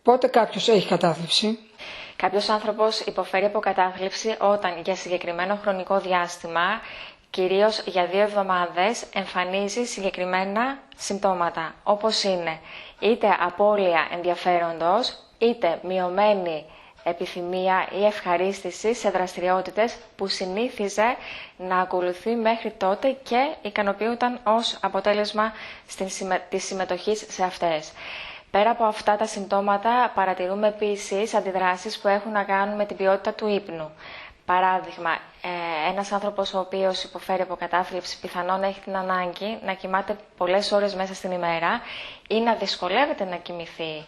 Πότε κάποιος έχει κατάθλιψη? Κάποιος άνθρωπος υποφέρει από κατάθλιψη όταν για συγκεκριμένο χρονικό διάστημα, κυρίως για 2 εβδομάδες, εμφανίζει συγκεκριμένα συμπτώματα, όπως είναι είτε απώλεια ενδιαφέροντος, είτε μειωμένη επιθυμία ή ευχαρίστηση σε δραστηριότητες που συνήθιζε να ακολουθεί μέχρι τότε και ικανοποιούνταν ως αποτέλεσμα της συμμετοχής σε αυτές. Πέρα από αυτά τα συμπτώματα παρατηρούμε επίσης αντιδράσεις που έχουν να κάνουν με την ποιότητα του ύπνου. Παράδειγμα, ένας άνθρωπος ο οποίος υποφέρει από κατάθλιψη πιθανόν έχει την ανάγκη να κοιμάται πολλές ώρες μέσα στην ημέρα ή να δυσκολεύεται να κοιμηθεί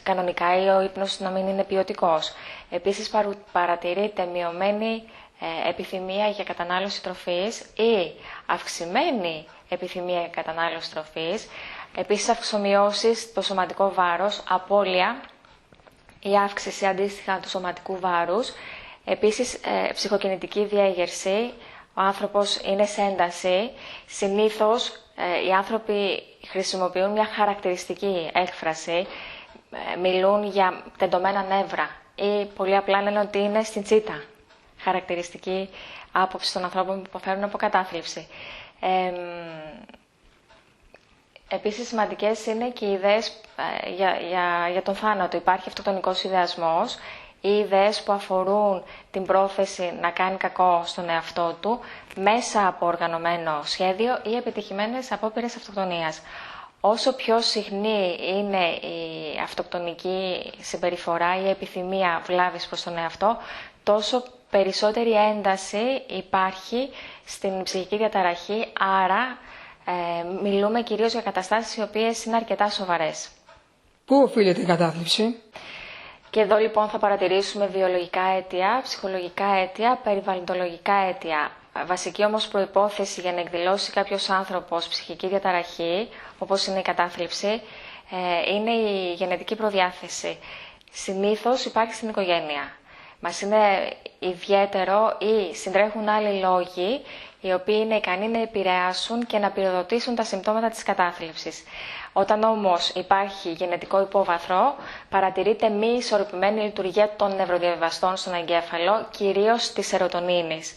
κανονικά ή ο ύπνος να μην είναι ποιοτικός. Επίσης παρατηρείται μειωμένη επιθυμία για κατανάλωση τροφής ή αυξημένη επιθυμία για κατανάλωση τροφής. Επίσης αυξομοιώσεις στο σωματικό βάρος, απώλεια ή αύξηση αντίστοιχα του σωματικού βάρους. Επίσης ψυχοκινητική διέγερση, ο άνθρωπος είναι σε ένταση. Συνήθως οι άνθρωποι χρησιμοποιούν μια χαρακτηριστική έκφραση, μιλούν για τεντωμένα νεύρα ή πολύ απλά λένε ότι είναι στην τσίτα. Χαρακτηριστική άποψη των ανθρώπων που υποφέρουν από κατάθλιψη. Επίσης σημαντικές είναι και οι ιδέες για τον θάνατο. Υπάρχει αυτοκτονικός ιδεασμός ή ιδέες που αφορούν την πρόθεση να κάνει κακό στον εαυτό του μέσα από οργανωμένο σχέδιο ή επιτυχημένες απόπειρες αυτοκτονίας. Όσο πιο συχνή είναι η αυτοκτονική συμπεριφορά ή η επιθυμία βλάβης προς τον εαυτό, τόσο περισσότερη ένταση υπάρχει στην ψυχική διαταραχή, άρα μιλούμε κυρίως για καταστάσεις οι οποίες είναι αρκετά σοβαρές. Πού οφείλεται η κατάθλιψη? Και εδώ λοιπόν θα παρατηρήσουμε βιολογικά αίτια, ψυχολογικά αίτια, περιβαλλοντολογικά αίτια. Βασική όμως προϋπόθεση για να εκδηλώσει κάποιος άνθρωπος ψυχική διαταραχή, όπως είναι η κατάθλιψη, είναι η γενετική προδιάθεση. Συνήθως υπάρχει στην οικογένεια. Μας είναι ιδιαίτερο ή συντρέχουν άλλοι λόγοι οι οποίοι είναι ικανοί να επηρεάσουν και να πυροδοτήσουν τα συμπτώματα της κατάθλιψης. Όταν όμως υπάρχει γενετικό υπόβαθρο, παρατηρείται μη ισορροπημένη λειτουργία των νευροδιαβιβαστών στον εγκέφαλο, κυρίως της σερωτονίνης.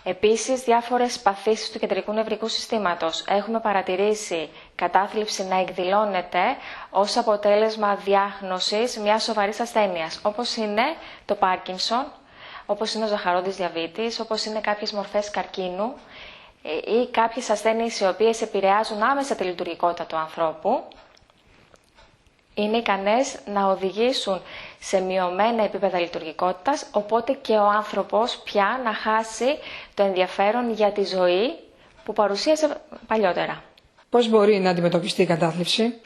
Επίσης, διάφορες παθήσεις του κεντρικού νευρικού συστήματος. Έχουμε παρατηρήσει κατάθλιψη να εκδηλώνεται ως αποτέλεσμα διάγνωσης μιας σοβαρής ασθένειας, όπως είναι το Πάρκινσον, όπως είναι ο ζαχαρόντης διαβήτης, όπως είναι κάποιες μορφές καρκίνου ή κάποιες ασθένειες οι οποίες επηρεάζουν άμεσα τη λειτουργικότητα του ανθρώπου, είναι ικανές να οδηγήσουν σε μειωμένα επίπεδα λειτουργικότητας, οπότε και ο άνθρωπος πια να χάσει το ενδιαφέρον για τη ζωή που παρουσίασε παλιότερα. Πώς μπορεί να αντιμετωπιστεί η κατάθλιψη?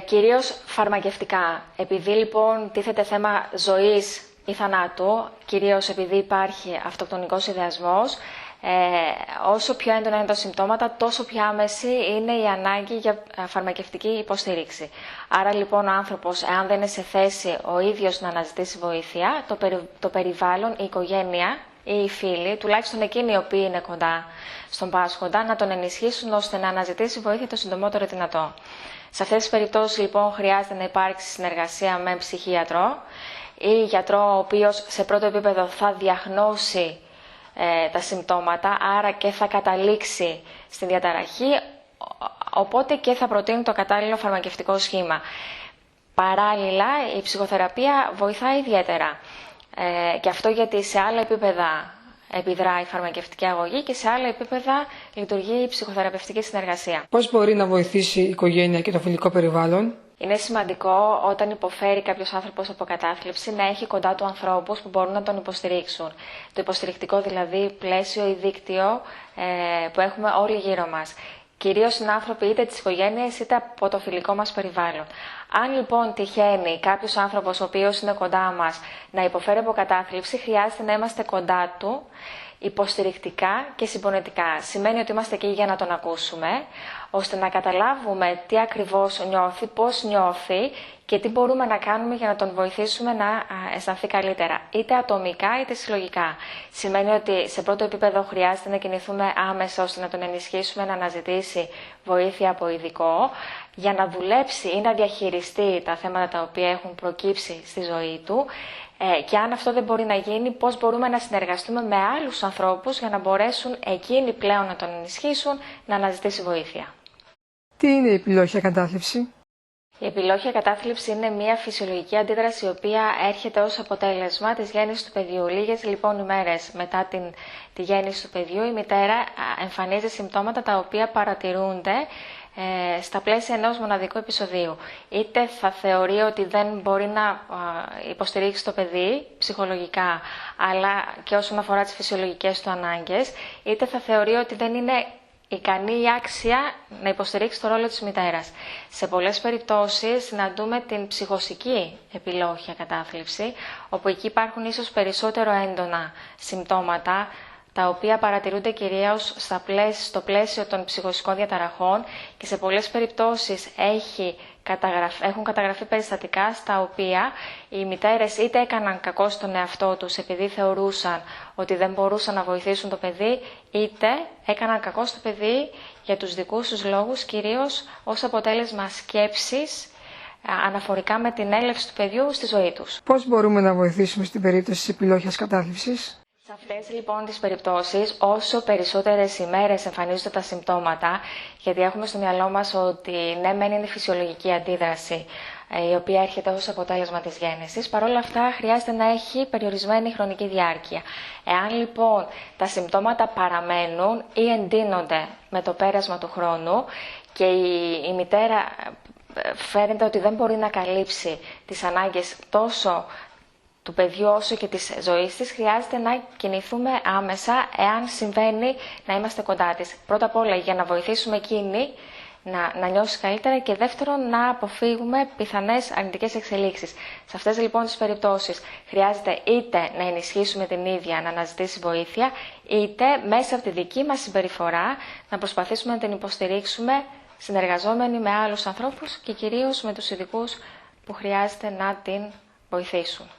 Κυρίως φαρμακευτικά. Επειδή λοιπόν τίθεται θέμα ζωής ή θανάτου, κυρίως επειδή υπάρχει αυτοκτονικός ιδεασμός, όσο πιο έντονα είναι τα συμπτώματα, τόσο πιο άμεση είναι η ανάγκη για φαρμακευτική υποστήριξη. Άρα λοιπόν ο άνθρωπος, εάν δεν είναι σε θέση ο ίδιος να αναζητήσει βοήθεια, το περιβάλλον, η οικογένεια ή οι φίλοι, τουλάχιστον εκείνοι οι οποίοι είναι κοντά στον πάσχοντα, να τον ενισχύσουν ώστε να αναζητήσει βοήθεια το συντομότερο δυνατό. Σε αυτές τις περιπτώσεις λοιπόν χρειάζεται να υπάρξει συνεργασία με ψυχίατρο ή γιατρό ο οποίος σε πρώτο επίπεδο θα διαγνώσει τα συμπτώματα, άρα και θα καταλήξει στη διαταραχή, οπότε και θα προτείνει το κατάλληλο φαρμακευτικό σχήμα. Παράλληλα, η ψυχοθεραπεία βοηθάει ιδιαίτερα. Και αυτό γιατί σε άλλα επίπεδα επιδρά η φαρμακευτική αγωγή και σε άλλα επίπεδα λειτουργεί η ψυχοθεραπευτική συνεργασία. Πώς μπορεί να βοηθήσει η οικογένεια και το φιλικό περιβάλλον? Είναι σημαντικό όταν υποφέρει κάποιος άνθρωπος από κατάθλιψη να έχει κοντά του ανθρώπους που μπορούν να τον υποστηρίξουν. Το υποστηρικτικό δηλαδή πλαίσιο ή δίκτυο που έχουμε όλοι γύρω μας. Κυρίως συνάνθρωποι είτε της οικογένειας είτε από το φιλικό μας περιβάλλον. Αν λοιπόν τυχαίνει κάποιος άνθρωπος ο οποίος είναι κοντά μας να υποφέρει από κατάθλιψη, χρειάζεται να είμαστε κοντά του υποστηρικτικά και συμπονετικά. Σημαίνει ότι είμαστε εκεί για να τον ακούσουμε, ώστε να καταλάβουμε τι ακριβώς νιώθει, πώς νιώθει και τι μπορούμε να κάνουμε για να τον βοηθήσουμε να αισθανθεί καλύτερα, είτε ατομικά είτε συλλογικά. Σημαίνει ότι σε πρώτο επίπεδο χρειάζεται να κινηθούμε άμεσα ώστε να τον ενισχύσουμε να αναζητήσει βοήθεια από ειδικό για να δουλέψει ή να διαχειριστεί τα θέματα τα οποία έχουν προκύψει στη ζωή του. Και αν αυτό δεν μπορεί να γίνει, πώς μπορούμε να συνεργαστούμε με άλλους ανθρώπους για να μπορέσουν εκείνοι πλέον να τον ενισχύσουν να αναζητήσει βοήθεια. Τι είναι η επιλόχια κατάθλιψη? Η επιλόχια κατάθλιψη είναι μια φυσιολογική αντίδραση η οποία έρχεται ως αποτέλεσμα της γέννησης του παιδιού. Λίγες λοιπόν ημέρες μετά τη γέννηση του παιδιού η μητέρα εμφανίζει συμπτώματα τα οποία παρατηρούνται στα πλαίσια ενός μοναδικού επεισοδίου. Είτε θα θεωρεί ότι δεν μπορεί να υποστηρίξει το παιδί ψυχολογικά, αλλά και όσον αφορά τις φυσιολογικές του ανάγκες, είτε θα θεωρεί ότι δεν είναι ικανή ή άξια να υποστηρίξει το ρόλο της μητέρας. Σε πολλές περιπτώσεις συναντούμε την ψυχοσική επιλόχια κατάθλιψη, όπου εκεί υπάρχουν ίσως περισσότερο έντονα συμπτώματα, τα οποία παρατηρούνται κυρίως στο πλαίσιο των ψυχοσικών διαταραχών και σε πολλές περιπτώσεις έχουν καταγραφεί περιστατικά στα οποία οι μητέρες είτε έκαναν κακό στον εαυτό τους επειδή θεωρούσαν ότι δεν μπορούσαν να βοηθήσουν το παιδί, είτε έκαναν κακό στο παιδί για τους δικούς τους λόγους, κυρίως ως αποτέλεσμα σκέψης αναφορικά με την έλευση του παιδιού στη ζωή τους. Πώς μπορούμε να βοηθήσουμε στην περίπτωση της επιλόχιας κατάθλιψης? Σε αυτές λοιπόν τις περιπτώσεις, όσο περισσότερες ημέρες εμφανίζονται τα συμπτώματα, γιατί έχουμε στο μυαλό μας ότι ναι μεν είναι φυσιολογική αντίδραση η οποία έρχεται ως αποτέλεσμα της γέννησης, παρόλα αυτά χρειάζεται να έχει περιορισμένη χρονική διάρκεια. Εάν λοιπόν τα συμπτώματα παραμένουν ή εντείνονται με το πέρασμα του χρόνου και η μητέρα φαίνεται ότι δεν μπορεί να καλύψει τις ανάγκες τόσο του παιδιού όσο και της ζωής της, χρειάζεται να κινηθούμε άμεσα εάν συμβαίνει να είμαστε κοντά της. Πρώτα απ' όλα για να βοηθήσουμε εκείνη να νιώσει καλύτερα και δεύτερον να αποφύγουμε πιθανές αρνητικές εξελίξεις. Σε αυτές λοιπόν τις περιπτώσεις χρειάζεται είτε να ενισχύσουμε την ίδια να αναζητήσει βοήθεια, είτε μέσα από τη δική μας συμπεριφορά να προσπαθήσουμε να την υποστηρίξουμε συνεργαζόμενοι με άλλους ανθρώπους και κυρίως με τους ειδικούς που χρειάζεται να την βοηθήσουν.